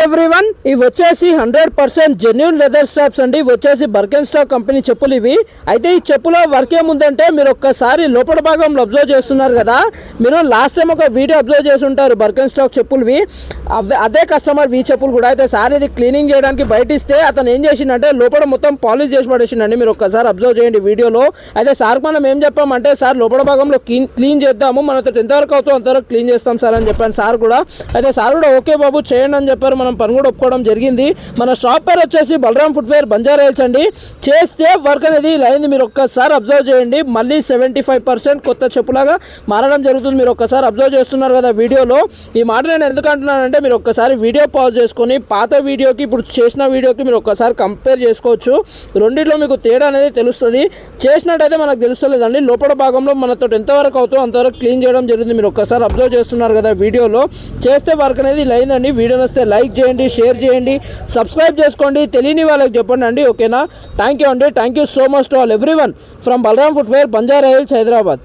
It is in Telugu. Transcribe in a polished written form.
ఎవ్రీవన్ ఇవి వచ్చేసి 100% జెన్యూన్ లెదర్ స్ట్రాప్స్ అండి. ఇవి వచ్చేసి బర్కెన్స్టాక్ కంపెనీ చెప్పులు ఇవి. అయితే ఈ చెప్పులో వర్క్ ఏముందంటే మీరు ఒక్కసారి లోపల భాగంలో అబ్జర్వ్ చేస్తున్నారు కదా, మీరు లాస్ట్ టైం ఒక వీడియో అబ్జర్వ్ చేసి ఉంటారు బర్కెన్స్టాక్ చెప్పులువి. అదే కస్టమర్ ఈ చెప్పులు కూడా. అయితే సార్ ఇది క్లీనింగ్ చేయడానికి బయట ఇస్తే అతను ఏం చేసిండంటే లోపల మొత్తం పాలిష్ చేసి పడేసిండండి. మీరు ఒక్కసారి అబ్జర్వ్ చేయండి వీడియోలో. అయితే సార్ మనం ఏం చెప్పామంటే సార్ లోపల భాగంలో క్లీన్ చేద్దాము, మనతో ఎంతవరకు అవుతుందో అంతవరకు క్లీన్ చేస్తాం సార్ అని చెప్పాను సార్ కూడా. అయితే సార్ కూడా ఓకే బాబు చేయండి అని చెప్పారు. మనం పని కూడా ఒప్పుకోవడం జరిగింది. మన షాప్ పేరు వచ్చేసి బలరాం ఫుట్వేర్ బంజారా హిల్స్ అండి. చేస్తే వర్క్ అనేది ఇలా అయింది. మీరు ఒక్కసారి అబ్జర్వ్ చేయండి. మళ్ళీ 75% కొత్త చెప్పులాగా మారడం జరుగుతుంది. మీరు ఒక్కసారి అబ్జర్వ్ చేస్తున్నారు కదా వీడియోలో. ఈ మాట నేను ఎందుకు అంటున్నానంటే మీరు ఒక్కసారి వీడియో పాజ్ చేసుకొని పాత వీడియోకి ఇప్పుడు చేసిన వీడియోకి మీరు ఒక్కసారి కంపేర్ చేసుకోవచ్చు. రెండిట్లో మీకు తేడా అనేది తెలుస్తుంది. చేసినట్టయితే మనకు తెలుస్తలేదండి. లోపల భాగంలో మనతో ఎంతవరకు అవుతుందో అంతవరకు క్లీన్ చేయడం జరుగుతుంది. మీరు ఒక్కసారి అబ్జర్వ్ చేస్తున్నారు కదా వీడియోలో. చేస్తే వర్క్ అనేది ఇలా అయిందండి. వీడియో వస్తే లైక్ చేయండి, షేర్ చేయండి, సబ్స్క్రైబ్ చేసుకోండి. తెలియని వాళ్ళకి చెప్పండి అండి. ఓకేనా? థ్యాంక్ యూ అండి. Thank you so much to all everyone from Balaram footwear Banjara Hills Hyderabad.